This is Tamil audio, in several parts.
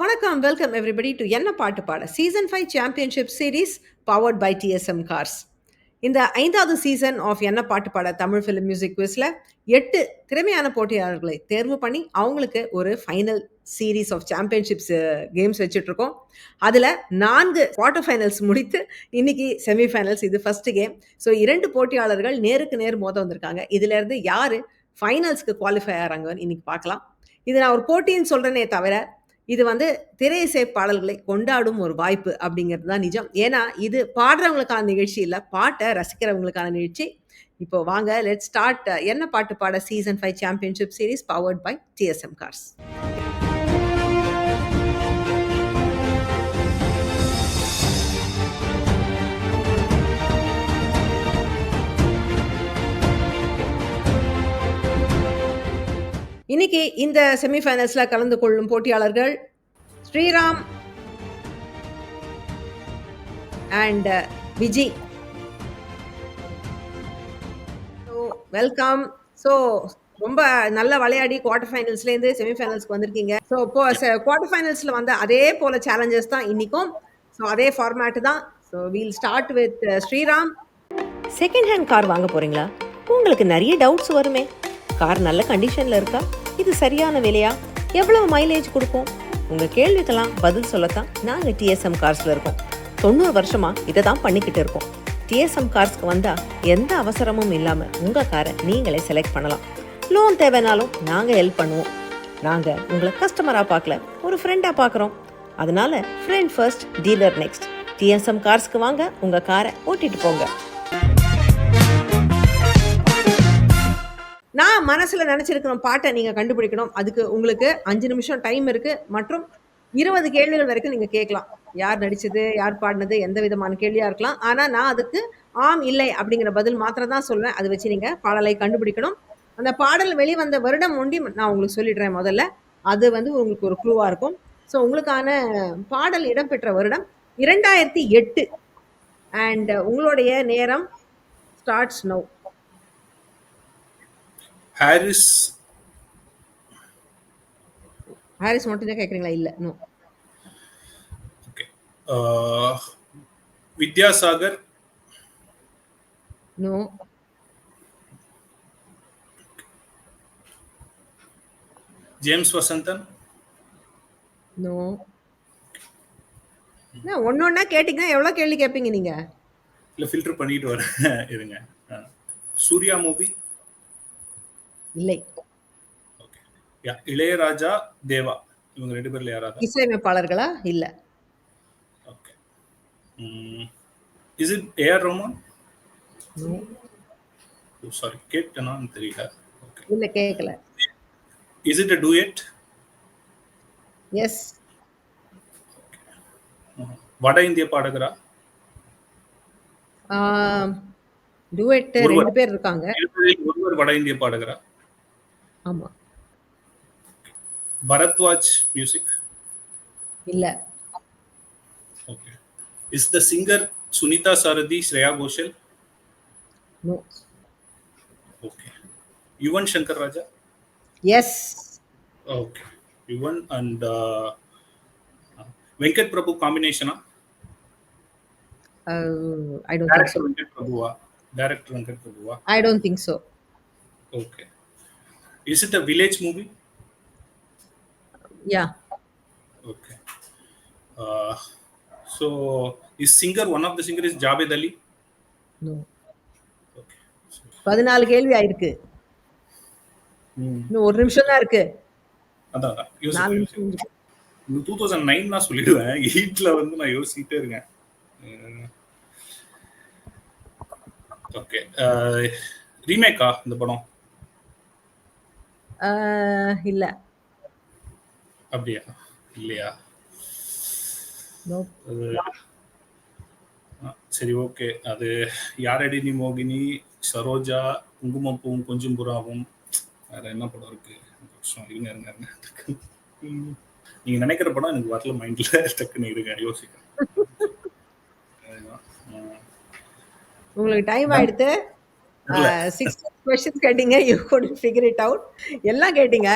வணக்கம், வெல்கம் எவ்ரிபடி டு என்ன பாட்டு Paada season 5 championship series powered by TSM cars. இந்த 5வது சீசன் ஆஃப் என்ன பாட்டு பாட தமிழ் ஃபிலிம் மியூசிக் குவிஸ்ல 8 திறமையான போட்டியாளர்களை தேர்வு பண்ணி அவங்களுக்கு ஒரு final series of championships games வச்சுட்டு இருக்கோம். அதில் 4 குவார்டர் ஃபைனல்ஸ் முடித்து இன்னைக்கு செமிஃபைனல்ஸ். இது ஃபர்ஸ்ட் கேம். ஸோ 2 போட்டியாளர்கள் நேருக்கு நேர் மோத வந்திருக்காங்க. இதுல இருந்து யாரு ஃபைனல்ஸ்க்கு குவாலிஃபை ஆகிறாங்கன்னு இன்னைக்கு பார்க்கலாம். இது நான் ஒரு போட்டின்னு சொல்றேனே தவிர இது திரையிசை பாடல்களை கொண்டாடும் ஒரு வாய்ப்பு அப்படிங்கிறது தான் நிஜம். ஏன்னா இது பாடுறவங்களுக்கான நிகழ்ச்சி இல்லை, பாட்டை ரசிக்கிறவங்களுக்கான நிகழ்ச்சி. இப்போ வாங்க லெட்ஸ் ஸ்டார்ட் என்ன பாட்டு Paada season 5 championship series powered by TSM cars. இன்னைக்கு இந்த செமிஃபைனல்ஸ்ல கலந்து கொள்ளும் போட்டியாளர்கள் Sriram and Viji. Welcome. So ரொம்ப நல்ல விளையாடி குவார்டர் ஃபைனல்ஸ்லேருந்து செமிஃபைனல்ஸ்க்கு வந்திருக்கீங்க. ஸோ இப்போ குவார்டர் ஃபைனல்ஸில் அதே போல சேலஞ்சஸ் தான் இன்னைக்கும். ஸோ அதே ஃபார்மேட்டு தான். So we'll start with Sriram. Second hand car வாங்க போறீங்களா? உங்களுக்கு நிறைய டவுட்ஸ் வருமே. கார் நல்ல கண்டிஷனில் இருக்கா? இது சரியான விலையா? எவ்வளவு மைலேஜ் கொடுக்கும்? உங்கள் கேள்விக்கெல்லாம் பதில் சொல்லத்தான் நாங்கள் டிஎஸ்எம் கார்ஸில் இருக்கோம். 90 வருஷமாக இதை தான் பண்ணிக்கிட்டு இருக்கோம். டிஎஸ்எம் கார்ஸ்க்கு வந்தால் எந்த அவசரமும் இல்லாமல் உங்கள் காரை நீங்களே செலக்ட் பண்ணலாம். லோன் தேவைனாலும் நாங்கள் ஹெல்ப் பண்ணுவோம். நாங்கள் உங்களை கஸ்டமராக பார்க்கல, ஒரு ஃப்ரெண்டாக பார்க்குறோம். அதனால friend first, dealer next. DSM கார்ஸ்க்கு வாங்க, உங்கள் காரை ஓட்டிட்டு போங்க. நான் மனசில் நினச்சிருக்கிற பாட்டை நீங்கள் கண்டுபிடிக்கணும். அதுக்கு உங்களுக்கு 5 நிமிஷம் டைம் இருக்குது. மற்றும் 20 கேள்விகள் வரைக்கும் நீங்கள் கேட்கலாம். யார் நடித்தது, யார் பாடினது, எந்த விதமான கேள்வியாக இருக்கலாம். ஆனால் நான் அதுக்கு ஆம் இல்லை அப்படிங்கிற பதில் மாத்திரம் தான் சொல்வேன். அதை வச்சு நீங்கள் பாடலை கண்டுபிடிக்கணும். அந்த பாடல் வெளிவந்த வருடம் ஒண்டி நான் உங்களுக்கு சொல்லிடுறேன் முதல்ல. அது உங்களுக்கு ஒரு க்ளூவாக இருக்கும். ஸோ உங்களுக்கான பாடல் இடம்பெற்ற வருடம் 2008. அண்ட் உங்களுடைய நேரம் ஸ்டார்ட்ஸ் நவ். ஹாரிஸ் மட்டும் தான் கேட்குறீங்களா? இல்லை, no. Okay. Vidyasagar, no. James Vasanthan, no. ஒன்னொன்னா கேட்டீங்கன்னா எவ்வளோ கேள்வி கேட்பீங்க நீங்க? இல்லை, ஃபில்டர் பண்ணிட்டு வரேன் இருங்க. சூர்யா மூவி, இல்லை. ஓகே. இளையராஜா, தேவா, இவங்க 2 பேர்ல யாராவது இசையமைப்பாளர்களா? இல்லை. Okay. Is it AR Rahman? No. Sorry, கேட்டேனான்னு தெரியல. ஓகே. இல்லை, கேட்கல. Is it a duet? Yes. வட இந்திய பாடகரா? டுவெட் 2 பேர் இருக்காங்க. ஒருவர் வட இந்திய பாடகரா? ஆமா. பரத்வாஜ் மியூசிக்? இல்ல. Okay. Is the singer Sunitha Sarathi, Shreya Ghoshal? No. Okay. Yuvan Shankar Raja? Yes. Okay. Yuvan and Venkat Prabhu காம்பினேஷனா? I don't think so. Venkat பிரபுவா? டைரக்டர் வெங்கட் பிரபுவா? I don't think so. Okay. Is it a village movie? Yeah. Okay. So is singer, one of the singer is Javed Ali? No. Okay. 14 கேள்வி ஆயிருக்கு. இன்னும் 1 நிமிஷம் தான் இருக்கு. அதான் 2009 நான் சொல்லிடுவேன். 8ல நான் யோசிச்சுட்டே இருக்கேன். ஓகே. ரீமேக்கா இந்த படம்? இல்ல. அப்படியா? இல்லையா? சரி, ஓகே. அது யாரடி நீ மோகினி, சரோஜா, குங்குமப்பூவும் கொஞ்சம் புறாவும், வேற என்ன படம் இருக்கு? இருங்க. நீங்க நினைக்கிற படம் எனக்கு வரல மைண்ட்ல. டக்குன்னு இருங்க, யோசிக்கிறேன். உங்களுக்கு டைம் ஆயிடுத்து. 6 questions கேட்டீங்க, you couldn't figure it out. எல்லாம் கேட்டீங்க.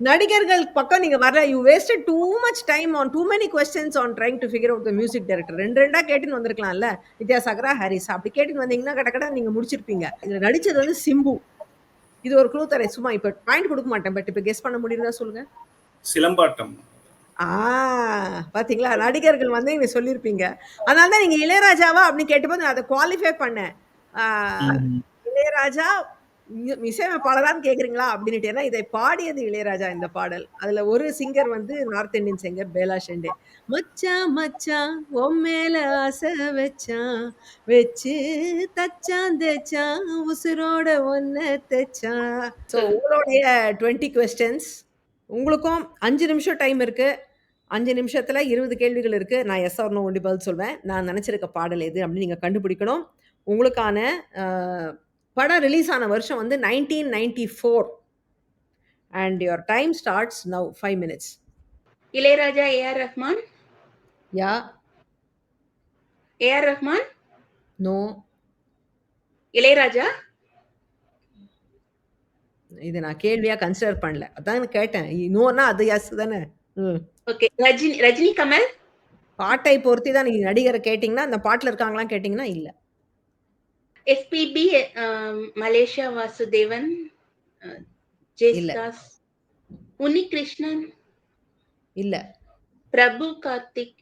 நடிகர்கள் பக்கம் நீங்க வரல. You wasted too much time on too many questions on trying to figure out the music director. ரெண்டா கேட்டுன்னு வந்திருக்கலாம்ல. வித்யாசாகரா, ஹாரிஸ் அப்படி கேட்டுன்னு வந்தீங்கன்னா கடகட நீங்க முடிச்சிருப்பீங்க. இதுல நடிச்சது வந்து சிம்பு. இது ஒரு க்ளூ தரேன். சும்மா இப்ப பாயிண்ட் கொடுக்க மாட்டேன். பட் இப்ப கெஸ் பண்ண முடியுதா சொல்லுங்க. சிலம்பாட்டம். பாத்தீங்களா, நடிகர்கள் வந்து நீங்க சொல்லியிருப்பீங்க. அதனால தான் நீங்க இளையராஜாவா அப்படின்னு கேட்டபோது நான் அதை குவாலிஃபை பண்ணேன். இளையராஜா இசையமைப்பாளரான்னு கேக்குறீங்களா அப்படின்ட்டு. ஏன்னா இதை பாடியது இளையராஜா இந்த பாடல். அதுல ஒரு சிங்கர் வந்து north Indian singer Bela Shinde. மச்சான் மச்சான் உன் மேல ஆசை வச்சான், வச்சு தச்சான் தேச்சான் உசுரோட ஒன்ன தெச்சான். ஸோ உங்களுடைய 20 கொஸ்டின்ஸ். உங்களுக்கும் 5 நிமிஷம் டைம் இருக்கு. 5 நிமிஷத்துல 20 கேள்விகள் இருக்கு. நான் எஸ் ஆர் நோ ஒண்டி பதில் சொல்வேன். நான் நினைச்சிருக்க பாடல் எது அப்படின்னு நீங்க கண்டுபிடிக்கணும். உங்களுக்கான படம் ரிலீஸ் ஆன வருஷம் வந்து 1994 and your time starts now. 5 minutes. Ilaiyaraaja, A R Rahman. Yeah, A R Rahman, no. Ilaiyaraaja. இது நான் கேள்வியா கன்சிடர் பண்ணல. அதான் கேட்டேன். நோனா அது எஸ் தானே. ஓகே. ரஜினி கமல். பாட்டை பொறுத்து தான் நீங்க நடிகரை கேட்டீங்கன்னா, அந்த பாட்டுல இருக்காங்களான்னு கேட்டீங்கன்னா இல்ல. எஸ்பிபி, மலேசியா வாசுதேவன், ஜெயசுதாஸ், உன்னி கிருஷ்ணன், இல்ல. பிரபு கார்த்திக்,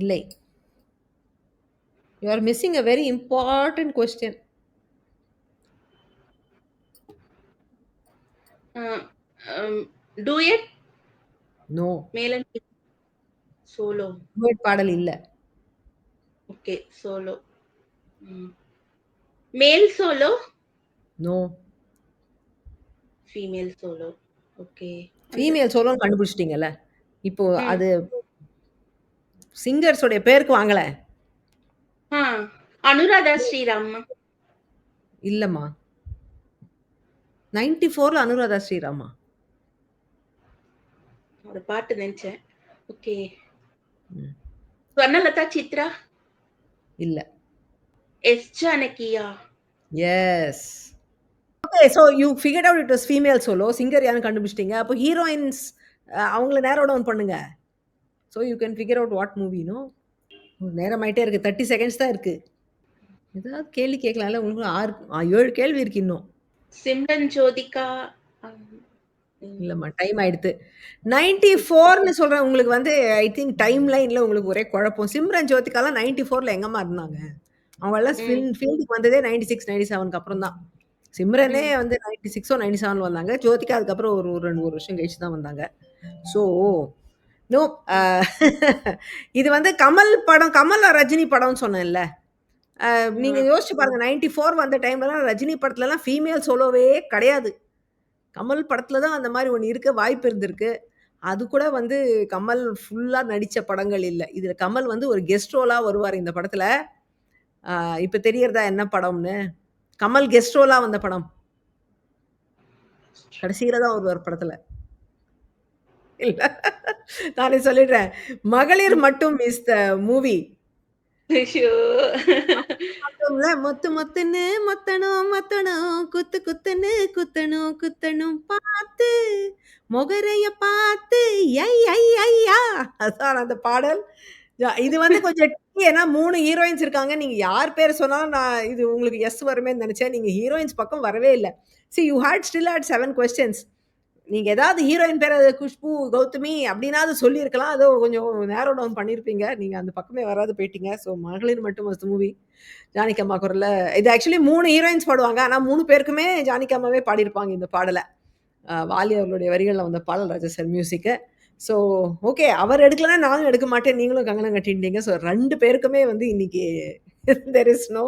இல்லை. You are missing a very important question. Duet. No. மேலன் சோலோ. Duet பாடல் இல்ல. Okay, solo. Male solo. No. Female solo. Okay. Female சோலோன்னு கண்டுபிடிச்சிட்டீங்கல்ல. இப்போ அது சிங்கர்ஸ் உடைய பேருக்கு வாங்கல. அனுராதா ஸ்ரீராம். இல்லம்மா. 94ல அனுராதா ஸ்ரீராமா. ஒரு பாட்டு நினைச்சேன். ஓகே. ஸ்வர்ணலதா சித்ரா. இல்ல. S ஜானகியா. Yes. Okay, so you figured out it was female solo. Singer யாருன்னு கண்டுபிடிச்சிட்டீங்க. அப்போ ஹீரோயின்ஸ் அவங்கள நேரோ டவுன் பண்ணுங்க. So you can figure out what movie, no? நேரம் ஆயிட்டே இருக்கு. 30 செகண்ட்ஸ் தான் இருக்கு. ஏதாவது கேள்வி கேட்கலாம்ல. உங்களுக்கு 7 கேள்வி இருக்கு இன்னும். சிம்ரன் ஜோதிகா. இல்லம்மா, டைம் ஆயிடுத்து. 94ன்னு சொல்றேன். உங்களுக்கு வந்து ஐ திங்க் டைம் லைன்ல உங்களுக்கு ஒரே குழப்பம். சிம்ரன் ஜோதிகாலாம் 94ல எங்கம்மா இருந்தாங்க? அவங்க எல்லாம் ஃபீல்டுக்கு வந்ததே 96 97க்கு அப்புறம் தான். சிம்ரனே வந்து 96ஓ 97ல வந்தாங்க. ஜோதிகா அதுக்கப்புறம் ஒரு 2 வருஷம் கழிச்சு தான் வந்தாங்க. So no. இது வந்து கமல் படம், கமல் ரஜினி படம்னு சொன்னேன்ல. நீங்க யோசிச்சு பாருங்க. 94 வந்த டைம்லலாம் ரஜினி படத்துலலாம் ஃபீமேல் சோலோவே கிடையாது. கமல் படத்துல தான் அந்த மாதிரி ஒன்று இருக்க வாய்ப்பு இருந்திருக்கு. அது கூட வந்து கமல் ஃபுல்லா நடிச்ச படங்கள் இல்ல. இதுல கமல் வந்து ஒரு கெஸ்ட் ரோலா வருவார் இந்த படத்துல. இப்ப தெரியறதா என்ன படம்னு? கமல் கெஸ்ட் ரோலா வந்த படம். கடைசியில தான் வருவார் படத்துல. இல்ல, நானே சொல்லிடுறேன். மகளிர் மட்டும் இஸ் த மூவி. மொத்து மொத்துன்னு மொத்தணும் மொத்தணும், குத்து குத்துன்னு குத்தணும் குத்தணும், பார்த்து மொகரைய பார்த்து ஐயா. அதான் அந்த பாடல். இது வந்து கொஞ்சம் ஏன்னா 3 ஹீரோயின்ஸ் இருக்காங்க. நீங்க யார் பேர் சொன்னாலும் நான் இது உங்களுக்கு எஸ் வருமேன்னு நினைச்சேன். நீங்க ஹீரோயின்ஸ் பக்கம் வரவே இல்லை. See, you still had 7 questions. நீங்க ஏதாவது ஹீரோயின் பேர் குஷ்பு, கௌதமி அப்படின்னாவது சொல்லியிருக்கலாம். அதோ கொஞ்சம் நேரோ டவுன் பண்ணியிருப்பீங்க. நீங்க அந்த பக்கமே வராது போயிட்டீங்க. ஸோ மகளிர் மட்டும் வாஸ் த மூவி. ஜானகியம்மா குரல்ல இது ஆக்சுவலி 3 ஹீரோயின்ஸ் பாடுவாங்க. ஆனால் 3 பேருக்குமே ஜானகியம்மாவே பாடியிருப்பாங்க இந்த பாடலை. வாலி அவர்களுடைய வரிகளில் வந்த பாடல், ராஜா சார் மியூசிக்கு. ஸோ ஓகே, அவர் எடுக்கலன்னா நானும் எடுக்க மாட்டேன், நீங்களும் கங்கணம் கட்டிட்டீங்க. ஸோ 2 பேருக்குமே வந்து இன்னைக்கு there is no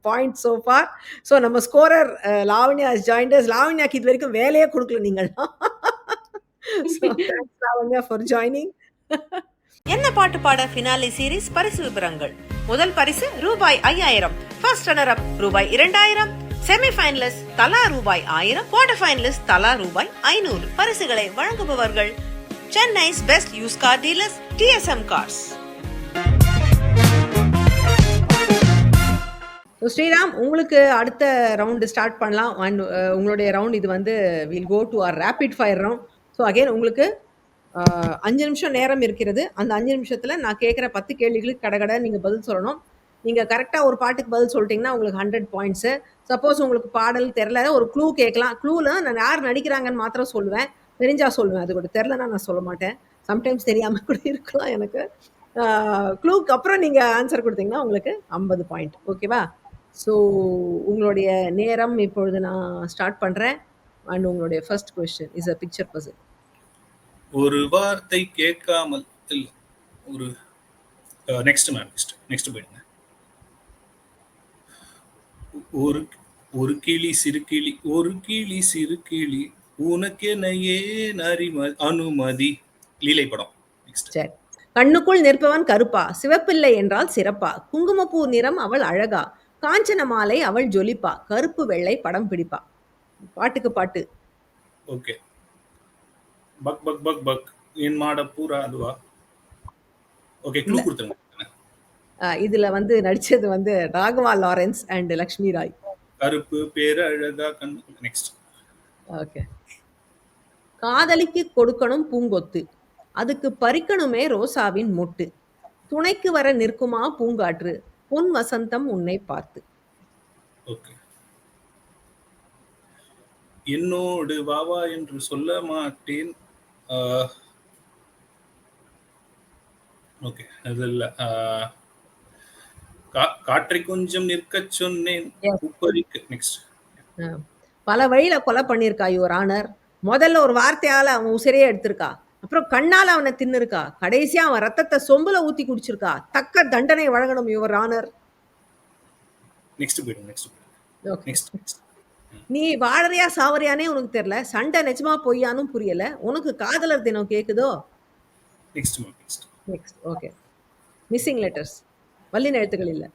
point so far. So நம்ம scorer Lavanya has joined us. லாவண்யாக்கு இது வரைக்கும் வேலையே கொடுக்கல நீங்கள். So thanks Lavanya for joining. என்ன பாட்டு பாட ஃபினாலே சீரிஸ் பரிசு விவரங்கள். முதல் பரிசு ரூபாய் 5000, ஃபர்ஸ்ட் ரன்னர் அப் ரூபாய் 2000, செமி ஃபைனலிஸ்ட் தலா ரூபாய் 1000, குவார்டர் ஃபைனலிஸ்ட் தலா ரூபாய் 500. பரிசுகளை வழங்குபவர்கள் Chennai's best use car dealers, TSM கார்ஸ். ஸ்ரீராம், உங்களுக்கு அடுத்த ரவுண்ட் ஸ்டார்ட் பண்ணலாம். அண்ட் உங்களுடைய ரவுண்ட் இது வந்து will go to our rapid fire round. So again உங்களுக்கு 5 நிமிஷம் நேரம் இருக்கிறது. அந்த 5 நிமிஷத்துல நான் கேட்குற 10 கேள்விகளுக்கு கடகடன்னு நீங்க பதில் சொல்லணும். நீங்க கரெக்ட்டா ஒரு பாட்டுக்கு பதில் சொல்லிட்டீங்கன்னா, உங்களுக்கு 100 பாயிண்ட்ஸு. சப்போஸ் உங்களுக்கு பாடல் தெரியல, ஒரு க்ளூ கேட்கலாம். க்ளூல நான் யார் நடிக்கிறாங்கன்னு மாத்திரம் சொல்லுவேன். தெரிஞ்சா சொல்லுவேன். அது கூட தெரியலன்னா நான் சொல்ல மாட்டேன். சம்டைம்ஸ் தெரியாம கூட இருக்கலாம் எனக்கு. க்ளூக்கு அப்புறம் நீங்க ஆன்சர் குடுத்தீங்கன்னா, உங்களுக்கு 50 பாயிண்ட். ஓகேவா? ஸோ உங்களுடைய நேரம் இப்பொழுது நான் ஸ்டார்ட் பண்றேன். அண்ட் உங்களுடைய first question is a picture puzzle. ஒரு வார்த்தை கேட்காமல் இல்ல ஒரு நெக்ஸ்ட் மேம் நெக்ஸ்ட் போயிடுங்க. ஒரு ஒரு கிளி சிறு கிளி ஒரு கிளி சிறு கிளி உனக்கென ஏன் அனுமதி லீலை படம். நெக்ஸ்ட். சரி. கண்ணுக்குள் நிற்பவன் கருப்பா, சிவப்பில்லை என்றால் சிறப்பா, குங்குமப்பூ நிறம் அவள் அழகா, காஞ்சன மாலை அவள் ஜொலிப்பா, கருப்பு வெள்ளை படம் பிடிப்பா. பாட்டுக்கு பாட்டு. ஓகே. பக் பக் பக் பக் என் மாட பூரா அதுவா? ஓகே, க்ளூ கொடுத்துருங்க. இதுல வந்து நடிச்சது வந்து ராகவா லாரன்ஸ் அண்ட் லக்ஷ்மி ராய். கருப்பு பேரு அழகா கண்ணு. நெக்ஸ்ட். ஓகே. காதலிக்கு கொடுக்கணும் பூங்கொத்து, அதுக்கு பறிக்கணுமே ரோசாவின் மொட்டு, துணைக்கு வர நிற்குமா பூங்காற்று, பொன் வசந்தம் உன்னை பார்த்து. ஓகே. என்னோடு வாவா என்று சொல்ல மாட்டேன். ஓகே, அது இல்ல. காற்றை கொஞ்சம் நிற்கச் சொன்னேன். Yes. உப்பரிக்கு. நெக்ஸ்ட். பல வழியில கொலை பண்ணியிருக்கா யுவர் ஆனர். முதல்ல ஒரு வார்த்தையால அவன் உசிரையே எடுத்திருக்கா. அப்புறம் கண்ணால அவனை தின்னுருக்கா. கடைசியா அவன் ரத்தத்தை சொம்புல ஊத்தி குடிச்சிருக்கா. தக்க தண்டனை வழங்கணும் யுவர் ஆனர். நெக்ஸ்ட் போயிடுங்க. நெக்ஸ்ட். Okay. நெக்ஸ்ட். நீ வாழறியா சாவறியானே உனக்கு தெரியல. சண்டை நிஜமா பொய்யானும் புரியல. உனக்கு காதலர் தினம் கேக்குதோ? Next ma'am. Next. Next. Okay. Missing letters. வல்லின எழுத்துக்கள் இல்ல.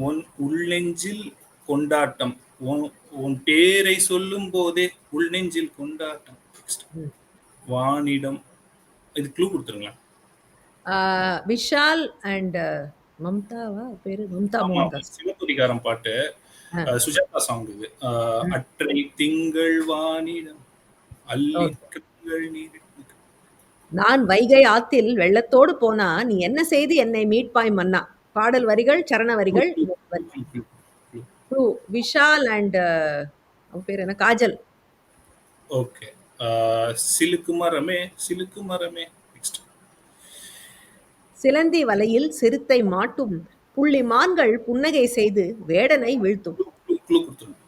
உன் உள்நெஞ்சில் கொண்டாட்டம். உன் பேரை சொல்லும் போதே உள்நெஞ்சில் கொண்டாட்டம். நெக்ஸ்ட். வானிடம். இது க்ளூ கொடுத்துருங்களா? விஷால் அண்ட் மம்தாவா பேரு? மம்தா மோகன்தாஸ். சிவபுரிகாரம் பாட்டு. சுஜாதா சாங் இது. அற்றை திங்கள் வானிடம் அள்ளி கண்கள் நீர். நான் வைகை ஆத்தில் வெள்ளத்தோடு போனா நீ என்ன செய்து என்னை மீட்பாய் மன்னா. பாடல் வரிகள், சரண வரிகள். விஷால் அண்ட் அவன் பேர் என்ன? காஜல். ஓகே. சிலுக்கு மரமே சிலுக்கு மரமே. நெக்ஸ்ட். சிலந்தி வலையில் சிறுத்தை மாட்டும், புள்ளி மான்கள் புன்னகை செய்து வேடனை வீழ்த்தும். க்ளூ கொடுத்துருங்க.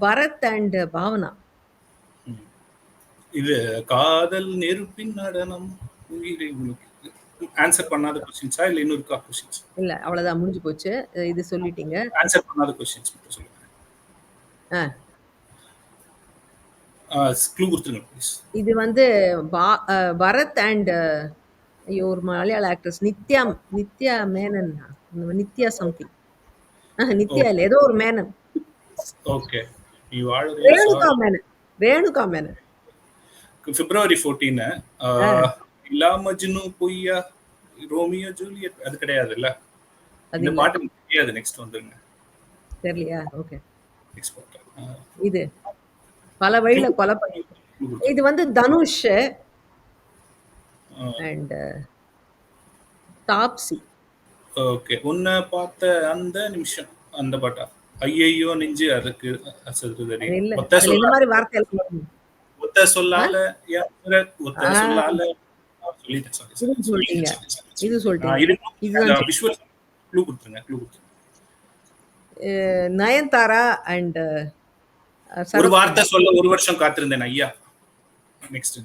பரத் அண்ட் பாவனா. இது காதல் நெருப்பின் நடனம் உயிரை உனக்கு. ஆன்சர் பண்ணாத क्वेश्चंसா இல்ல இன்னொரு क्वेश्चंस? இல்ல அவ்வளவுதான், முடிஞ்சு போச்சு. இது சொல்லிட்டீங்க. ஆன்சர் பண்ணாத क्वेश्चंस மட்டும் சொல்லுங்க. க்ளூ கொடுத்துருங்க ப்ளீஸ். இது வந்து பரத் அண்ட் ஒரு மலையாள ஆக்ட்ரஸ் நித்யா மேனன். நித்யா சம்திங். நித்யா இல்ல, ஏதோ ஒரு மேனன். ஓகே. நீ ரேணுகா மேனன். ரேணுகா மேனன். பிப்ரவரி 14 இலா மஜ்னு பொய்யா ரோமியோ ஜூலியட் அது கிடையாது இல்ல? இந்த பாட்டு தெரியாது. நெக்ஸ்ட் வந்துருங்க. தெரியலையா? ஓகே. நெக்ஸ்ட் பாட்டு. இது பல வழியில கொலை பண்ணி. இது வந்து தனுஷ் அண்ட் தாப்சி. ஓகே. உன்னை பார்த்த அந்த நிமிஷம் அந்த பாட்டா? ஐயையோ நெஞ்சு அதுக்கு அசதுதடி. இல்ல, ஒத்த அதுல இந்த சொல்லால மாதிரி வார்த்தைகள் ஒத்த சொல்லால ஒத்த சொல்லால சொல்லிட்டேன். இது சொல்லிட்டீங்க. இது சொல்லிட்டீங்க. இதுதான் விஷுவல். க்ளூ கொடுத்துருங்க. க்ளூ கொடுத்துருங்க. நயன்தாரா அண்ட் ஒரு வார்த்தை சொல்ல ஒரு வருஷம் காத்திருந்தேன் ஐயா. நெக்ஸ்ட்.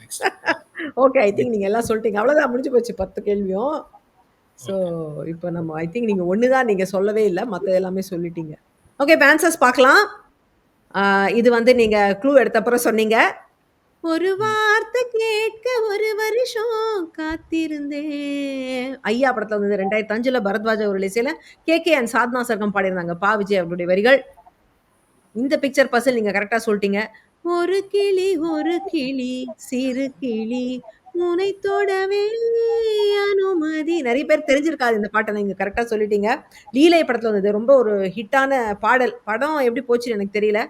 ஓகே, ஐ திங்க் நீங்க எல்லாம் சொல்லிட்டீங்க. அவ்வளவுதான், முடிஞ்சு போச்சு 10 கேள்வியும். ஸோ இப்போ நம்ம ஐ திங்க் நீங்க ஒன்று தான் நீங்க சொல்லவே இல்லை, மற்ற எல்லாமே சொல்லிட்டீங்க. ஓகே, இப்போ ஆன்சர்ஸ் பார்க்கலாம். இது வந்து நீங்க க்ளூ எடுத்த அப்புறம் சொன்னீங்க. ஒரு வார்த்தை கேட்க ஒரு வருஷம் காத்திருந்தேன். ஐயா படத்துல வந்து 2005 பரத்வாஜ் அவர்கள் இசையில KK அண்ட் சாத்னா சர்க்கம் பாடியிருந்தாங்க. பா விஜய் அவருடைய வரிகள். இந்த பிக்சர் பசில் நீங்க கரெக்டா சொல்லிட்டீங்க. ஒரு கிளி சிறு கிளி உனை தொடவே அனுமதி. நெறைய பேருக்கு தெரிஞ்சிருக்காது இந்த பாட்ட. நீங்க கரெக்ட்டா சொல்லிட்டீங்க. லீலை படத்துல வந்தது. ரொம்ப ஒரு ஹிட்டான பாடல். படம் எப்படி போச்சுன்னு எனக்கு தெரியல.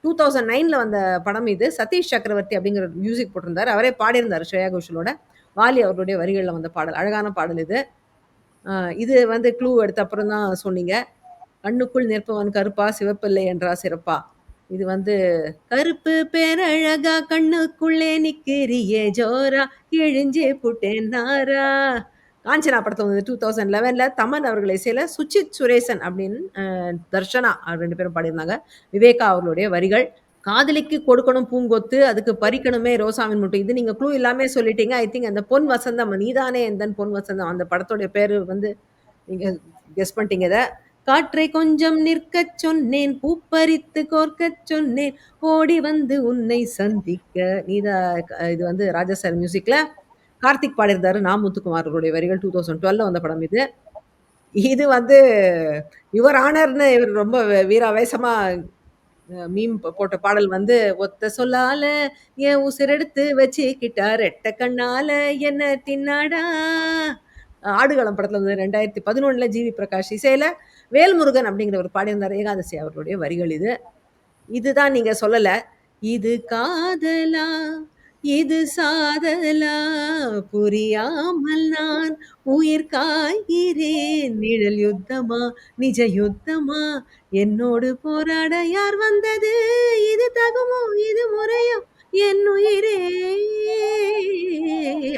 2009ல வந்த படம் இது. சதீஷ் சக்கரவர்த்தி அப்படிங்கிற மியூசிக் போட்டிருந்தாரு. அவரே பாடியிருந்தாரு ஸ்ரேயா கோஷலோட. வாலி அவர்களுடைய வரிகள்ல வந்த பாடல். அழகான பாடல் இது. இது வந்து க்ளூ எடுத்த அப்புறம் தான் சொன்னீங்க. கண்ணுக்குள் நிற்பவன் கருப்பா, சிவப்பில்லை என்றா சிறப்பா. இது வந்து கருப்பு பேரழகா கண்ணுக்குள்ளே நிக்கிறியே ஜோரா கிழிஞ்சே புட்டேன் நாரா. காஞ்சனா படத்துல வந்து 2011ல தமன் அவர்கள் இசையில சுசித் சுரேசன் அப்படின்னு தர்ஷனா 2 பேரும் பாடியிருந்தாங்க. விவேகா அவர்களுடைய வரிகள். காதலிக்கு கொடுக்கணும் பூங்கொத்து, அதுக்கு பறிக்கணுமே ரோசாவின் மொட்டு. இது நீங்க க்ளூ எல்லாமே சொல்லிட்டீங்க. ஐ திங்க் அந்த பொன் வசந்தம், நீதானே எந்தன் பொன் வசந்தம் அந்த படத்தோட பேரு வந்து நீங்க கெஸ் பண்ணிட்டீங்க இத. காற்றை கொஞ்சம் நிற்கச் சொன்னேன், பூப்பறித்து கோர்க்கச் சொன்னேன், ஓடி வந்து உன்னை சந்திக்க. இது வந்து ராஜா சார் மியூசிக்ல கார்த்திக் பாடியிருந்தாரு. நா. முத்துக்குமார் அவருடைய வரிகள். 2012ல வந்த படம் இது. இது வந்து யுவர் ஆனர்ன்னு இவர் ரொம்ப வீராவேசமா மீம் போட்ட பாடல் வந்து ஒத்த சொல்லால என் உசிரெடுத்து வச்சுக்கிட்டா ரெட்ட கண்ணால என்ன தின்னாடா. ஆடுகளம் படத்துல வந்து 2011ல ஜிவி பிரகாஷ் இசையில வேல்முருகன் அப்படிங்கிறவர் பாடியிருந்தார். ஏகாதசி அவர்களுடைய வரிகள் இது. இதுதான் நீங்க சொல்லல. இது காதலா இது சாதலா புரியாமல் நான் உயிர் காய்கிறேன். நிழல் யுத்தமா நிஜ யுத்தமா என்னோடு போராட யார் வந்தது? இது தகுமோ இது முறையோ என் உயிரே.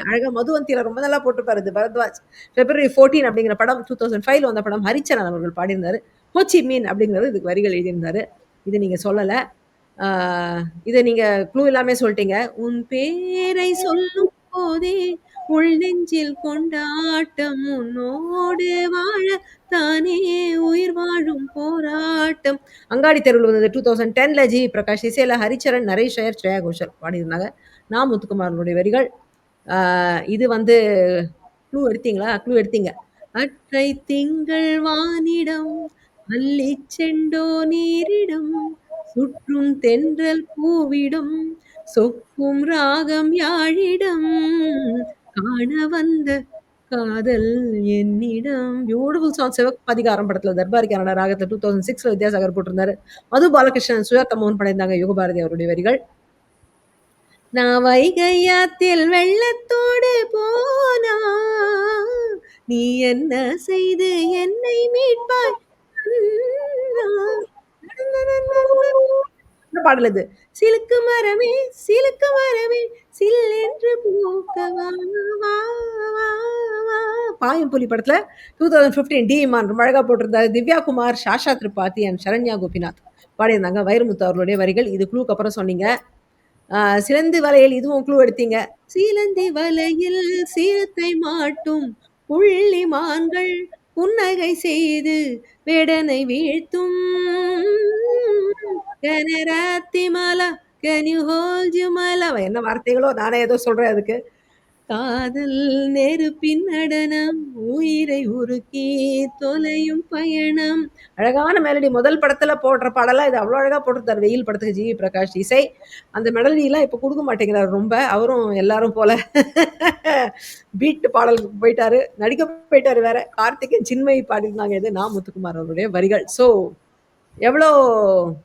அழகா மதுவந்தியில ரொம்ப நல்லா போட்டிருப்பாரு இது பரத்வாஜ். பிப்ரவரி 14 அப்படிங்கிற படம் 2005ல வந்த படம். ஹரிச்சரன் அவர்கள் பாடியிருந்தாரு. ஹோச்சி மீன் அப்படிங்கிறது இதுக்கு வரிகள் எழுதியிருந்தாரு. இது நீங்க சொல்லல. இத நீங்க க்ளூ எல்லாமே சொல்லிட்டீங்க. உன் பேரை சொல்லும் போதே உள் நெஞ்சில் கொண்டாட்டம் உன்னோடு வாழ தானே உயிர் வாழும் போராட்டம். அங்காடி தெருவில் வந்தது 2010ல ஜி பிரகாஷ் இசையில ஹரிச்சரன், நரேஷ் ஐயர், ஸ்ரேயா கோஷல் பாடியிருந்தாங்க. நா. முத்துக்குமாரனுடைய வரிகள். இது வந்து க்ளூ எடுத்தீங்களா? க்ளூ எடுத்தீங்க. அற்றை திங்கள் வானிடம் அள்ளி செண்டோ நீரிடம் சுற்றும் தென்றல் பூவிடம் சொக்கும் ராகம் யாழிடம் காண வந்த காதல் என்னிடம். Beautiful song. சிவப்பதிகாரம் படத்துல தர்பாரி கன்னட ராகத்துல 2006ல வித்யாசாகர் போட்டிருந்தாரு. மது பாலகிருஷ்ணன், சுஜாதா மோகன் பாடியிருந்தாங்க. யுகபாரதி அவருடைய வரிகள். நான் வைகையாத்தில் வெள்ளத்தோடு போனா நீ என்ன செய்து என்னை மீட்பாய். என்ன பாடல் இது? சிலுக்கு மரமே சில் என்று பூக்கவா வா வா வா. பாயும் புலி படத்துல 2015 டி இமான் ரொம்ப அழகா போட்டிருந்தாரு. திவ்யா குமார், சாஷா திரிபாதி அண்ட் சரண்யா கோபிநாத் பாடியிருந்தாங்க. வைரமுத்து அவர்களுடைய வரிகள். இது க்ளூக்கு அப்புறம் சொன்னீங்க. சிலந்தி வலையில் இதுவும் க்ளூ எடுத்தீங்க. சீலந்தி வலையில் சீரத்தை மாட்டும் புள்ளி மான்கள் புன்னகை செய்து வேடனை வீழ்த்தும். கனராத்தி மலா கேன் யூ ஹோல்ட் யூ மலா. என்ன வார்த்தைகளோ நானே ஏதோ சொல்றேன் அதுக்கு. காதல் நெருப்பின் நடனம் உயிரை உருக்கி தொலையும் பயணம். அழகான மெலடி. முதல் படத்துல போடுற பாடலாம் இது அவ்வளோ அழகா போட்டிருந்தார். வெயில் படத்துக்கு ஜிவி பிரகாஷ் இசை. அந்த மெலடியெல்லாம் இப்போ கொடுக்க மாட்டேங்கிறார் ரொம்ப. அவரும் எல்லாரும் போல பீட் பாடலுக்கு போயிட்டாரு, நடிக்க போயிட்டாரு வேற. கார்த்திகேயன், சின்மயி பாடியிருந்தாங்க. இது நா. முத்துக்குமார் அவருடைய வரிகள். ஸோ எவ்வளோ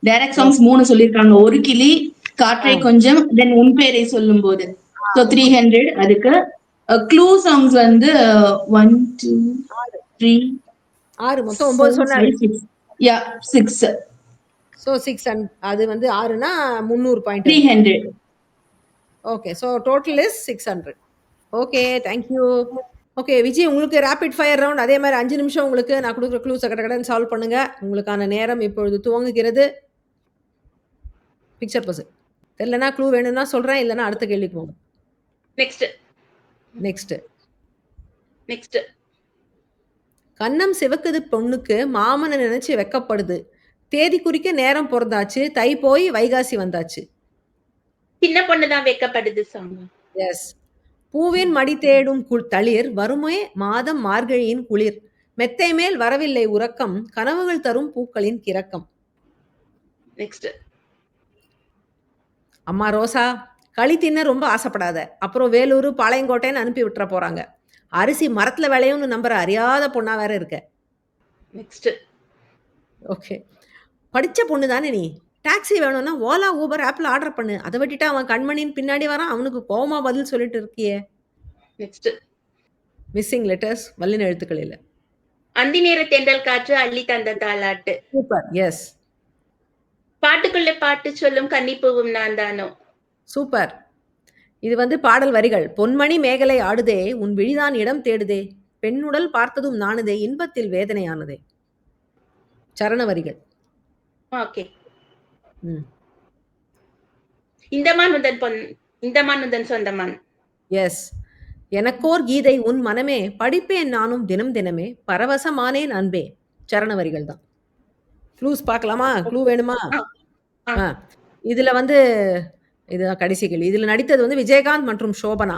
டைரக்ட் சாங்ஸ் 3 சொல்லிருக்காங்க. ஒரு கிளி, காற்றை கொஞ்சம், தென் உன் பேரை சொல்லும் போது. ஸோ 300 அதுக்கு. க்ளூ சாங்ஸ் வந்து 1 2 3 6 மொத்தம் 9 சொன்னாரு. 6. ஸோ 6 அது வந்து 6னா 300 point. 300. Okay. So total is 600. Okay, thank you. Okay Vijay, உங்களுக்கு ரேபிட் ஃபயர் ரவுண்ட். அதே மாதிரி 5 நிமிஷம் உங்களுக்கு நான் கொடுக்குற க்ளூஸை கடகடன்னு சால்வ் பண்ணுங்க. உங்களுக்கான நேரம் இப்பொழுது துவங்குகிறது. பிக்சர் பஸ் தெரியலனா க்ளூ வேணும்னா சொல்றேன், இல்லைன்னா அடுத்த கேள்விக்கு போகும். நெக்ஸ்ட் கன்னம் சிவக்குது பொண்ணுக்கு மாமனை நினைச்சு வெக்கப்படுது. தேதி குறிக்க நேரம் பிறந்தாச்சு, தை போய் வைகாசி வந்தாச்சு. சின்ன பொண்ணு தான் வைக்கப்படுது சாங். எஸ். பூவின் மடி தேடும் தளிர் வருமே மாதம் மார்கழியின் குளிர். மெத்தை மேல் வரவில்லை உறக்கம், கனவுகள் தரும் பூக்களின் கிறக்கம். நெக்ஸ்ட் அம்மா ரோசா களி தின்ன ரொம்ப ஆசைப்படாத. அப்புறம் வேலூர், பாளையங்கோட்டைன்னு அனுப்பி விட்டுற போறாங்க. அரிசி மரத்துல விளையும்னு நம்புற அறியாத பொண்ணா வேற இருக்க. நெக்ஸ்ட். ஓகே. படிச்ச பொண்ணு தானே நீ. டாக்ஸி வேணும்னா ஓலா, ஊபர் ஆப்ல ஆர்டர் பண்ணு. அத விட்டுட்டு அவன் கண்மணின்னு பின்னாடி வரான். அவனுக்கு கோவமா பதில் சொல்லிட்டு இருக்கியே. நெக்ஸ்ட். மிஸ்ஸிங் லெட்டர்ஸ் வல்லின எழுத்துக்கள் இல்ல. அந்தி நேர தென்றல் காற்று அள்ளி தந்த தாலாட்டு. சூப்பர். எஸ். பாட்டுக்குள்ள பாட்டு சொல்லும் கன்னிப்பூவும் நான் தானோ. சூப்பர். இது வந்து பாடல் வரிகள். பொன்மணி மேகலை ஆடுதே, உன் விழிதான் இடம் தேடுதே. பெண்ணுடல் பார்த்ததும் நாணுதே, இன்பத்தில் வேதனையானதே. சரண வரிகள். ஓகே. ம். இந்தமான் உந்தன் சொந்தமான். எஸ். எனக்கோர் கீதை உன் மனமே, படிப்பேன் நானும் தினம் தினமே, பரவசமானேன் அன்பே. சரண வரிகள் தான். க்ளூஸ் பார்க்கலாமா? க்ளூ வேணுமா? ஆ, ஆ. ஆ. இதுல வந்து இதுதான் கடைசி கேள்வி. இதுல நடித்தது வந்து விஜயகாந்த் மற்றும் சோபனா.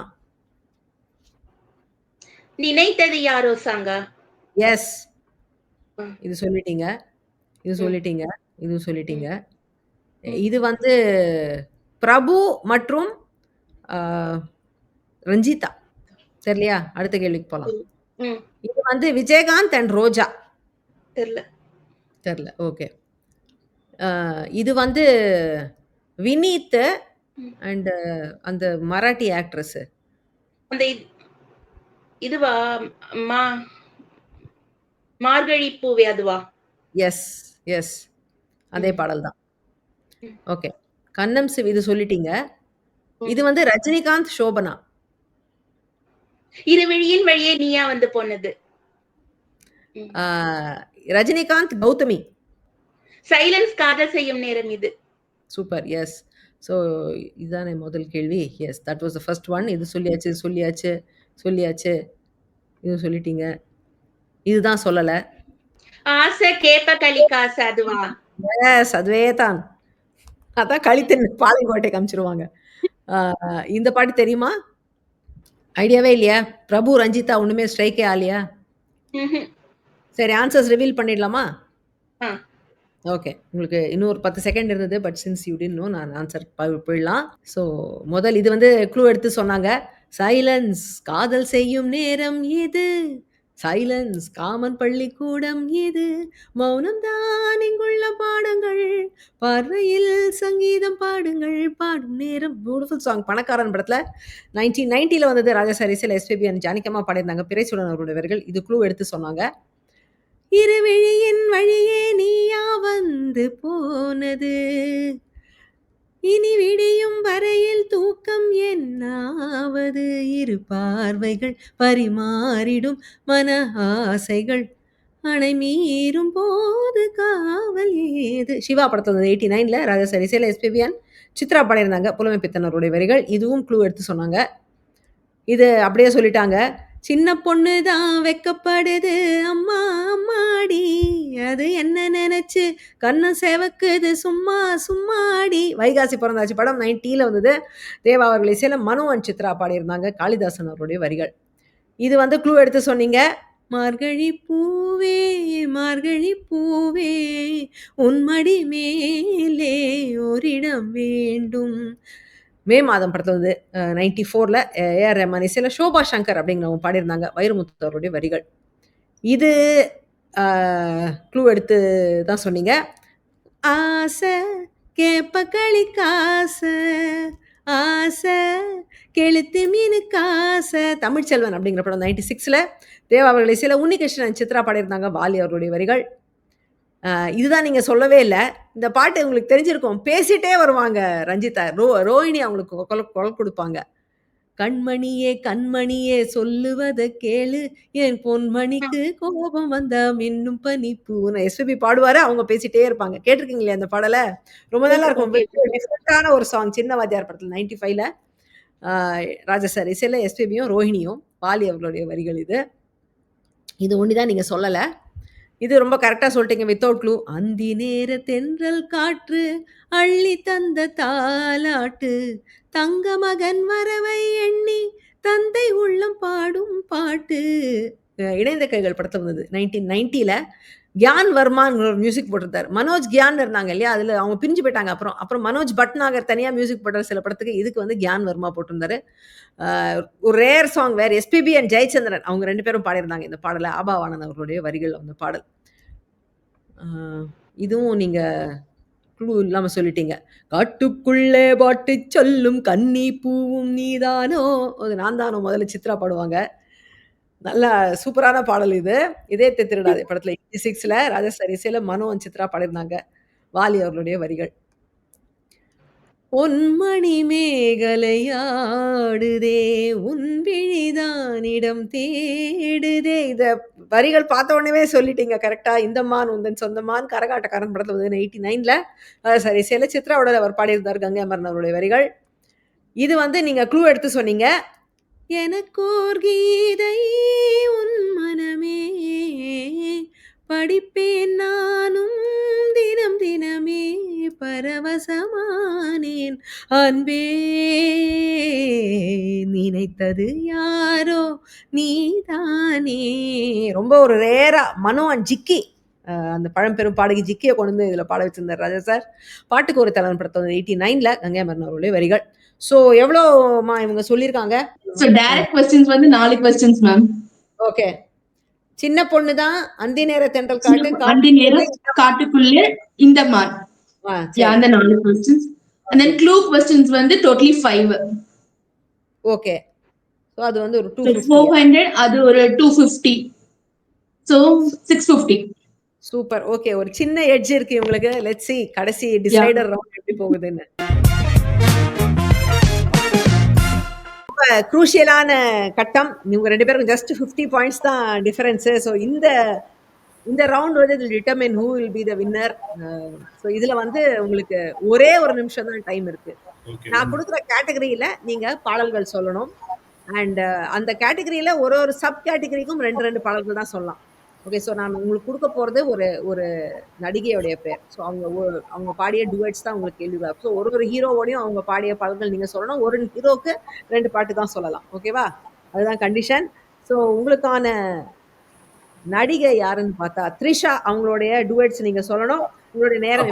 நினைத்தது யாரோ சாங்கா. எஸ். ம். இது சொல்லிட்டீங்க. இது ம். சொல்லிட்டீங்க. இது சொல்லிட்டீங்க. ம். இது வந்து பிரபு மற்றும் ஆ, ரஞ்சிதா. தெரியலையா? அடுத்த கேள்விக்கு போலாம். ம். இது வந்து விஜயகாந்த் அண்ட் ரோஜா. தெரியல. தெரியல. ஓகே. இது வந்து வினீத் ம். அண்ட் அந்த மராட்டி ஆக்ட்ரஸ். அந்த இதுவா மா மார்கழி பூவே அதுவா? எஸ். எஸ். அதே ம். பாடல் தான். ம். ஓகே. கண்ணம் சிவ் இது சொல்லிட்டீங்க. ம். இது வந்து ரஜினிகாந்த், சோபனா. இருவிழியின் வழியே நீயா வந்து போனது. ம். ஆ, ரஜினிகாந்த், கௌதமி. சைலன்ஸ் காதல் செய்யும் நேரம் இது. சூப்பர். எஸ். ஸோ இதுதானே முதல் கேள்வி. Yes, that was the first one. இது சொல்லியாச்சு, சொல்லியாச்சு, சொல்லியாச்சு. இது சொல்லிட்டீங்க. இதுதான் சொல்லல. ஆசை கேப்ப களி காசு அதுவா? எஸ், அதுவே தான். அதான் கழித்து பாளையங்கோட்டை காமிச்சிருவாங்க. இந்த பாட்டு தெரியுமா? ஐடியாவே இல்லையா? பிரபு, ரஞ்சிதா ஒண்ணுமே ஸ்ட்ரைக்கே ஆகலையா? ம்ஹும். சரி, ஆன்சர்ஸ் ரிவீல் பண்ணிடலாமா? ஆ. ஓகே. உங்களுக்கு இன்னும் ஒரு 10 செகண்ட் இருந்தது. But since you didn't know, நான் ஆன்சர் போயிடலாம். ஸோ முதல் இது வந்து க்ளூ எடுத்து சொன்னாங்க. சைலன்ஸ் காதல் செய்யும் நேரம் இது, சைலன்ஸ் காமன் பள்ளிக்கூடம் இது, மௌனம் தான் இங்குள்ள பாடங்கள், பார்வையில் சங்கீதம் பாடுங்கள், பாடும் நேரம். Beautiful song. பணக்காரன் படத்துல 1990ல வந்தது. ராஜா இசையில் எஸ்பிபி அண்ட் ஜானகியம்மா பாடியிருந்தாங்க. பிறைசூடன் அவருடைய வரிகள். இது க்ளூ எடுத்து சொன்னாங்க. இருவிழியின் வழியே நீயா வந்து போனது, இனி விடியும் வரையில் தூக்கம் என்னாவது, இரு பார்வைகள் பரிமாறிடும் மன ஆசைகள், அணை மீறும் போது காவல் ஏது. சிவா படத்தில் 89ல ராஜா இசையில் எஸ்பிபிஎன் சித்ரா பாடியிருந்தாங்க. புலமை பித்தனருடைய வரிகள். இதுவும் க்ளூ எடுத்து சொன்னாங்க. இது அப்படியே சொல்லிட்டாங்க. சின்ன பொண்ணு தான் வெக்கப்படுது, அம்மா அம்மாடி, அது என்ன நினைச்சு கண்ணம் செவக்குது, சும்மா சும்மாடி. வைகாசி பிறந்தாச்சு படம் 90ல வந்தது. தேவா அவர்கள் இசையில மனு அண்ட் சித்ரா பாடியிருந்தாங்க. காளிதாசன் அவருடைய வரிகள். இது வந்து க்ளூ எடுத்து சொன்னீங்க. மார்கழி பூவே மார்கழி பூவே உன்மடி மேலே ஓரிடம் வேண்டும். மே மாதம் படத்தில் வந்து 94ல ஏஆர் ரஹ்மான் இசையில் ஷோபா சங்கர் அப்படிங்கிறவங்க பாடியிருந்தாங்க. வைரமுத்து அவருடைய வரிகள். இது க்ளூ எடுத்து தான் சொன்னீங்க. ஆசை கேப்ப களி காசு, ஆசை கெளுத்து மீனு காசை. தமிழ்ச்செல்வன் அப்படிங்கிற படம் 96ல தேவா அவர்கள் இசையில் உன்னிகிருஷ்ணன் சித்ரா பாடியிருந்தாங்க. வாலி அவருடைய வரிகள். இதுதான் நீங்க சொல்லவே இல்ல. இந்த பாட்டு உங்களுக்கு தெரிஞ்சிருக்கும். பேசிட்டே வருவாங்க ரஞ்சிதா. ரோஹிணி அவங்களுக்கு குரல் குடுப்பாங்க. கண்மணியே கண்மணியே சொல்லுவத கேளு, என் பொன்மணிக்கு கோபம் வந்தா மின்னும் பனிப்பூன்னு எஸ்பிபி பாடுவாரு. அவங்க பேசிட்டே இருப்பாங்க. கேட்டிருக்கீங்களே அந்த பாடல? ரொம்ப நல்லா இருக்கும். டிஃபரெண்டான ஒரு சாங். சின்ன வாத்தியார் படத்துல 95ல ராஜா சார் இசையில எஸ்பிபியும் ரோஹிணியும். வாலி அவர்களுடைய வரிகள் இது. இது ஒண்ணுதான் நீங்க சொல்லல. இது ரொம்ப கரெக்டா சொல்லிட்டீங்க வித்தவுட் க்ளூ. அந்தி நேர தென்றல் காற்று அள்ளி தந்த தாலாட்டு, தங்க மகன் வரவை எண்ணி தந்தை உள்ளம் பாடும் பாட்டு. இணைந்த கைகள் படத்துல வந்தது 1990ல. கியான் வர்மான்னு ஒரு மியூசிக் போட்டிருந்தாரு. மனோஜ் கியான் இருந்தாங்க இல்லையா? அதுல அவங்க பிரிஞ்சு போயிட்டாங்க அப்புறம். அப்புறம் மனோஜ் பட்நாகர் தனியா மியூசிக் போட்டாரு சில படத்துக்கு. இதுக்கு வந்து கியான் வர்மா போட்டிருந்தாரு. ஒரு ரேர் சாங் வேற எஸ்பிபி அண்ட் ஜெயச்சந்திரன் அவங்க 2 பேரும் பாடியிருந்தாங்க இந்த பாடல. ஆபாவானன் அவர்களுடைய வரிகள் அந்த பாடல். இதுவும் நீங்க க்ளூ இல்லாம சொல்லிட்டீங்க. காட்டுக்குள்ளே பாட்டு சொல்லும் கன்னி பூவும் நீதானோ, அது நான் தானோ முதல்ல சித்ரா பாடுவாங்க. நல்லா சூப்பரான பாடல் இது. இதயத்தை திருடாதே படத்துல 86ல ராஜேஸ்வரி இசையில மனோ and சித்ரா பாடியிருந்தாங்க. வாலி அவர்களுடைய வரிகள். பொன்மணி மேகலையாடுதே உன் விழிதானிடம் தேடுதே. இத வரிகள் பார்த்த உடனே சொல்லிட்டீங்க கரெக்டா. இந்த மான் உந்தன் சொந்தமான் கரகாட்டக்காரன் படத்துல வந்து 89ல சரி சில சித்ராவோட அவர் பாடியிருந்தார் கங்கை அமரன் அவருடைய வரிகள். இது வந்து நீங்க க்ளூ எடுத்து சொன்னீங்க. எனக்கோர் கீதை உன் மனமே படிப்பேன் நானும் தினம் தினமே பரவசமானேன் அன்பே நினைத்தது யாரோ நீதானே. ரொம்ப ஒரு ரேரா மனோ அண்ட் ஜிக்கி அந்த பழம்பெரும் பாடகி ஜிக்கியை கொண்டு வந்து இதுல பாட வச்சிருந்தார் ராஜா சார். பாட்டுக்கு ஒரு தலைவன் படத்தோட 89ல கங்கை அமரன் அவருடைய வரிகள். ஸோ எவ்வளோமா இவங்க சொல்லியிருக்காங்க? சோ டைரக்ட் கொஸ்டின்ஸ் வந்து 4 கொஸ்டின்ஸ் மேம். ஓகே. சின்ன பொண்ணு தான் அந்தி நேர தென்றல் காட்டு அந்தி நேரம் காட்டுக்குள்ளே இந்த மான். அந்த 4 questions. and then clue questions வந்து totally 5. ஓகே. சோ அது வந்து ஒரு 250. 400 அது ஒரு 250. சோ 650. சூப்பர். ஓகே. ஒரு சின்ன எட்ஜ் இருக்கு உங்களுக்கு. லெட்ஸ் see கடைசி டிசைடர் ரவுண்ட் எப்படி போகுதுன்னு. குரூஷியலான கட்டம். இவங்க 2 பேரும் ஜஸ்ட் 50 பாயிண்ட்ஸ் தான் டிஃபரன்ஸ். ஸோ இந்த ரவுண்ட் வந்து இதில் determine who will be the winner. So இதுல வந்து உங்களுக்கு ஒரே ஒரு நிமிஷம் தான் டைம் இருக்கு. நான் கொடுக்குற கேட்டகரியில நீங்க பாடல்கள் சொல்லணும். அண்ட் அந்த கேட்டகரியில ஒரு சப் கேட்டகரிக்கும் 2 பாடல்கள் தான் சொல்லலாம். ஓகே. ஸோ நான் உங்களுக்கு கொடுக்க போறது ஒரு நடிகையோடைய பேர். ஸோ அவங்க பாடிய டுவெட்ஸ் தான் உங்களுக்கு கேள்வி. ஸோ ஒரு ஹீரோவோடையும் அவங்க பாடிய பாடல்கள் நீங்க சொல்லணும். ஒரு ஹீரோக்கு 2 பாட்டு தான் சொல்லலாம். ஓகேவா? அதுதான் கண்டிஷன். ஸோ உங்களுக்கான நடிகை யாருன்னு பார்த்தா த்ரிஷா அவங்களுடைய டுவெட்ஸ் நீங்க சொல்லணும். உங்களுடைய நேரம்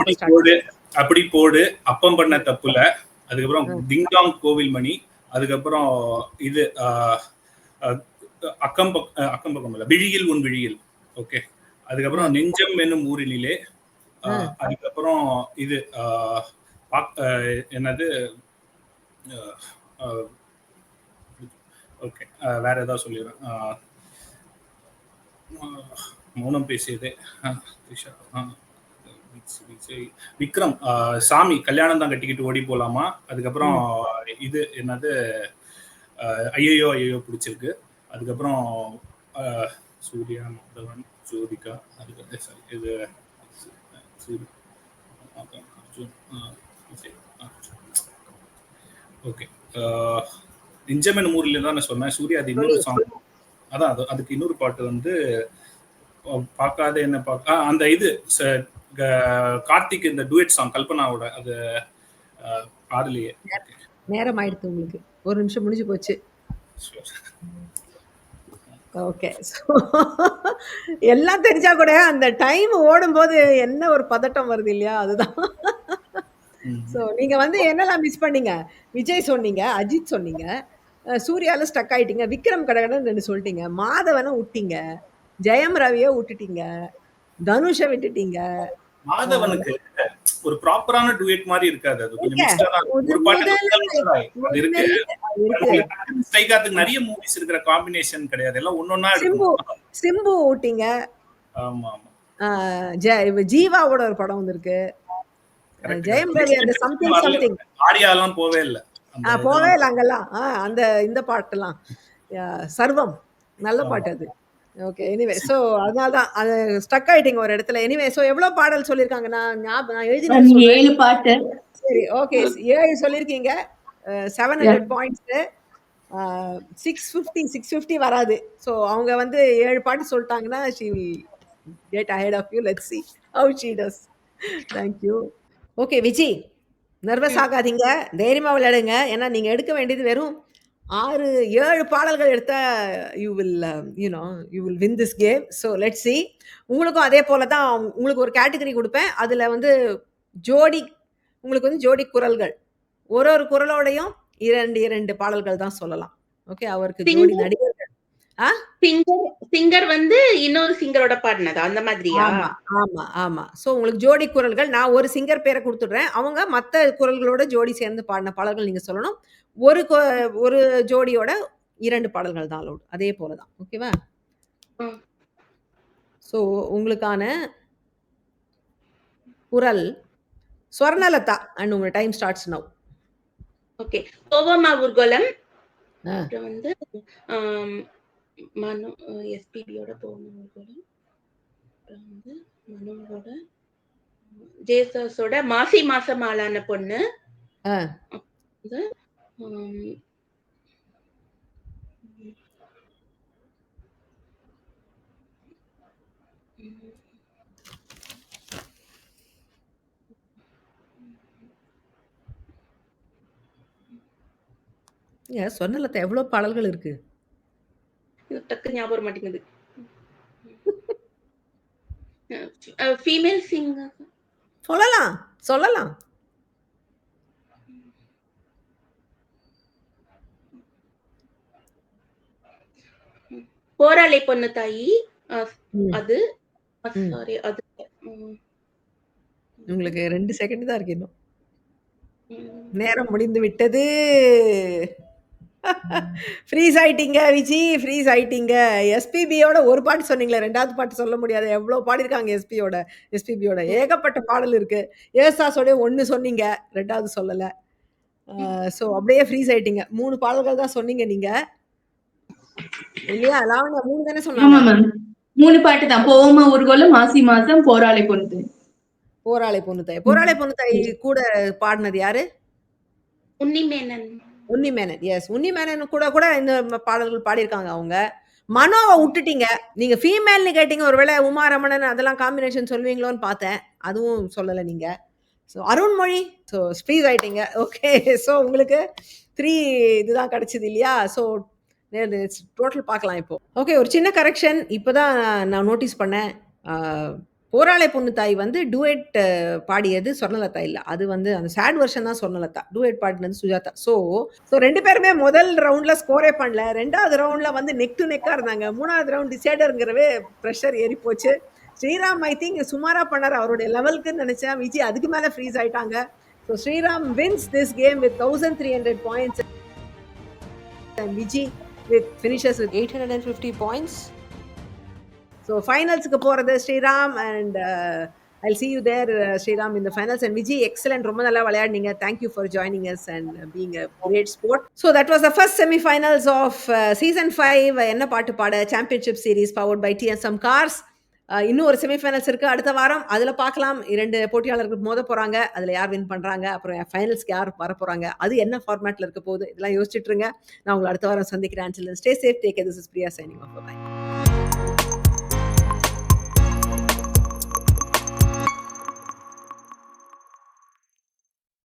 அப்படி போடு அப்பம் பண்ண தப்புல, அதுக்கப்புறம் டிங்டாங் கோவில் மணி, அதுக்கப்புறம் இது அக்கம் பக்கம் இல்ல விழியில் உன் விழியில். ஓகே. அதுக்கப்புறம் நெஞ்சம் என்னும் ஊரிலே, அதுக்கப்புறம் இது என்னது ஓகே வேற ஏதாவது சொல்லிடுறேன். மௌனம் பேசியதே விக்ரம் சாமி கல்யாணம் தான் கட்டிக்கிட்டு ஓடி போலாமா. அதுக்கப்புறம் இது என்னது ஐயோ பிடிச்சிருக்கு. அதுக்கப்புறம் சூர்யா மாதவன் ஜோதிகா, அதுக்கு சாரி இது ஓகே. நெஞ்சமென் ஊர்ல தான் நான் சொன்னேன். சூர்யா அது இன்னொரு சாங். அதான் அதுக்கு இன்னொரு பாட்டு வந்து பார்க்காத என்ன அந்த இது கார்த்திக் இந்த டுயட் சாங் கல்பனாவோட அது பாடலையே. நேரம் ஆயிடுத்து உங்களுக்கு. ஒரு நிமிஷம் முடிஞ்சு போச்சு. ஓகே. எல்லாம் தெரிஞ்சா கூட அந்த டைம் ஓடும்போது என்ன ஒரு பதட்டம் வருது இல்லையா? அதுதான். ஸோ நீங்க வந்து என்னெல்லாம் மிஸ் பண்ணீங்க? விஜய் சொன்னீங்க, அஜித் சொன்னீங்க, சூர்யால ஸ்டக் ஆயிட்டீங்க, விக்ரம் கடகடன் 2 சொல்லிட்டீங்க, மாதவனை விட்டீங்க, ஜெயம் ரவியை விட்டுட்டீங்க, தனுஷை விட்டுட்டீங்க. மாதவனுக்கு ஒரு ப்ராப்பரான டுயட் மாதிரி இருக்காது. அது கொஞ்சம் மிக்ஸ்டா தான். ஒரு பாட்டு அது இருக்கு. ஸ்டைகாத்துக்கு நிறைய மூவிஸ் இருக்கிற காம்பினேஷன் கிடையாது. எல்லாம் ஒண்ணொண்ணா இருக்கும். சிம்பு விட்டீங்க. ஆமா ஆமா. ஜீவாவோட ஒரு படம் வந்திருக்கு. ஜெயம் ரவி அந்த சம்திங் ஆரியாலாம் போவே இல்ல. போவே இல்ல அங்கெல்லாம். அந்த இந்த பாட்டுலாம் சர்வம் நல்ல பாட்டு அது. ஓகே. எனிவே ஸோ அதனால தான் அது ஸ்டக் ஆயிட்டீங்க ஒரு இடத்துல. எனிவே ஸோ எவ்வளோ பாடல் சொல்லியிருக்காங்க? நான் எழுதி 7 பாட்டு. சரி ஓகே. 7 சொல்லியிருக்கீங்க. 700 பாயிண்ட்ஸ். 650 வராது. ஸோ அவங்க வந்து 7 பாட்டு சொல்லிட்டாங்கன்னா she will get ahead of you. Let's see how she does. Thank you. Okay Viji, nervous ஆகாதீங்க, தைரியமாக விளையாடுங்க. ஏன்னா நீங்கள் எடுக்க வேண்டியது வெறும் 6, 7 பாடல்கள் எடுத்தா you will you will win this game. So let's see. உங்களுக்கும் அதே போல தான் உங்களுக்கு ஒரு கேட்டகரி குடுப்பேன். அதுல வந்து ஜோடி உங்களுக்கு வந்து ஜோடி குரல்கள். ஒரு ஒரு குரலோடையும் 2, 2 பாடல்கள் தான் சொல்லலாம். ஓகே. அவருக்கு ஜோடி சிங்கர் நடிகர்கள். ஆ? சிங்கர் வந்து இன்னொரு சிங்கரோட பாடினதா அந்த மாதிரியா? ஆமா, ஆமா, ஆமா. ஸோ உங்களுக்கு ஜோடி குரல்கள். நான் ஒரு சிங்கர் பேர குடுத்துடுறேன். அவங்க மத்த குரல்களோட ஜோடி சேர்ந்து பாடின பாடல்கள் நீங்க சொல்லணும். ஒரு ஜோடியோட 2 பாடல்கள் தான் அலவுட். அதே போல தான். ஓகேவா? ம். ஸோ உங்களுக்கான குரல் ஸ்வர்ணலதா அண்ட் உங்க டைம் ஸ்டார்ட்ஸ் நவ். ஓகே. கோவமா ஊர்கோலம். ஆ. அப்புறம் வந்து மனோ எஸ்பிபியோட கோவமா ஊர்கோலம். அப்புறம் வந்து மனோவோட ஜேசஸோட மாசி மாசம் ஆளான பொண்ணு. ஆ. வந்து ஆம், ஏன் ஸ்வர்ணலதா எவ்வளோ பாடல்கள் இருக்கு? இது டக்கு ஞாபகம் வர மாட்டேங்குது. ஃபீமேல் சிங்கர் சொல்லலாம், சொல்லலாம். போராளி பொண்ணு தாயி. ம். அது ம். சாரி அது ம், உங்களுக்கு 2 செகண்ட் தான் இருக்கு இன்னும். ம். நேரம் முடிந்து விட்டது. ஃப்ரீஸ் ஆயிட்டீங்க விஜி, ஃப்ரீஸ் ஆயிட்டீங்க. எஸ்பிபியோட ஒரு பாட்டு சொன்னீங்களே, 2வது பாட்டு சொல்ல முடியாது. எவ்வளோ பாடியிருக்காங்க எஸ்பிபியோட ஏகப்பட்ட பாடல் இருக்கு. ஏசாஸோட 1 சொன்னீங்க, 2வது சொல்லல. ஸோ அப்படியே ஃப்ரீஸ் ஆயிட்டீங்க. 3 பாடல்கள் தான் சொன்னீங்க நீங்க. இல்லையா? லாவண்யா 3 தானே ஆமா சொன்னாங்க? மேம் 3 பாட்டு தான். போவமா ஊர்கோலம், மாசி மாசம், போராளி பொண்ணு. போராளி பொண்ணுத்தாய். போராளி பொண்ணுத்தாய் கூட பாடுனது யாரு? உன்னிமேனன். உன்னிமேனன். எஸ். உன்னிமேனன் கூட கூட இந்த பாடல்கள் பாடியிருக்காங்க அவங்க. மனோவ உட்டுட்டீங்க. நீங்க ஃபீமேல்னு கேட்டீங்க. ஒருவேளை உமா ரமணன் அதெல்லாம் காம்பினேஷன் சொல்லுவீங்களோன்னு பார்த்தேன். அதுவும் சொல்லல நீங்க. ஸோ அருண்மொழி. ஸோ ஃப்ரீஸ் ஆயிட்டீங்க. ஓகே. ஸோ உங்களுக்கு 3 இதுதான் கிடைச்சது இல்லையா? ஸோ டோட்டல் பார்க்கலாம் இப்போ. ஓகே. ஒரு சின்ன கரெக்ஷன். இப்பதான் நான் நோட்டீஸ் பண்ணேன். போராளி பொண்ணுத்தாய் வந்து டூயட் பாடியது சொர்ணலதா இல்ல. அது வந்து அந்த சேட் வெர்ஷன் தான் சொர்ணலதா. டூயட் பாடினது சுஜாதா. ஸோ 2 பேருமே முதல் ரவுண்ட்ல ஸ்கோரே பண்ணல. 2வது ரவுண்ட்ல வந்து நெக் டு நெக்கா இருந்தாங்க. 3வது ரவுண்ட் டிசைடர்ங்கிறவே பிரஷர் ஏறி போச்சு. ஸ்ரீராம் ஐ திங்க் சுமாரா பண்ணாரு. அவருடைய லெவலுக்குன்னு நினைச்சேன். விஜி அதுக்கு மேல ஃப்ரீஸ் ஆயிட்டாங்க. So Sriram wins this game with 1300 points and Viji finishes with 850 points. So finalsக்கு போறது Sriram and I'll see you there Sriram in the finals and Viji excellent. ரொம்ப நல்லா விளையாடுனீங்க. Thank you for joining us and being a great sport. So that was the first semi-finals of season 5 என்ன பாட்டு பாட championship series powered by TSM Cars. இன்னும் ஒரு செமிஃபைனல்ஸ் இருக்கு அடுத்த வாரம். அதுல பார்க்கலாம் 2 போட்டியாளர்கள் மோத போறாங்க. அதுல யார் வின் பண்றாங்க, அப்புறம் ஃபைனல்ஸ்க்கு யார் வர போறாங்க, அது என்ன ஃபார்மேட்ல இருக்க போகுது, இதெல்லாம் யோசிச்சுட்டு இருங்க. நான் உங்களை அடுத்த வாரம் சந்திக்கிறேன். Until then, stay safe, take care. This is Priya signing off. Bye.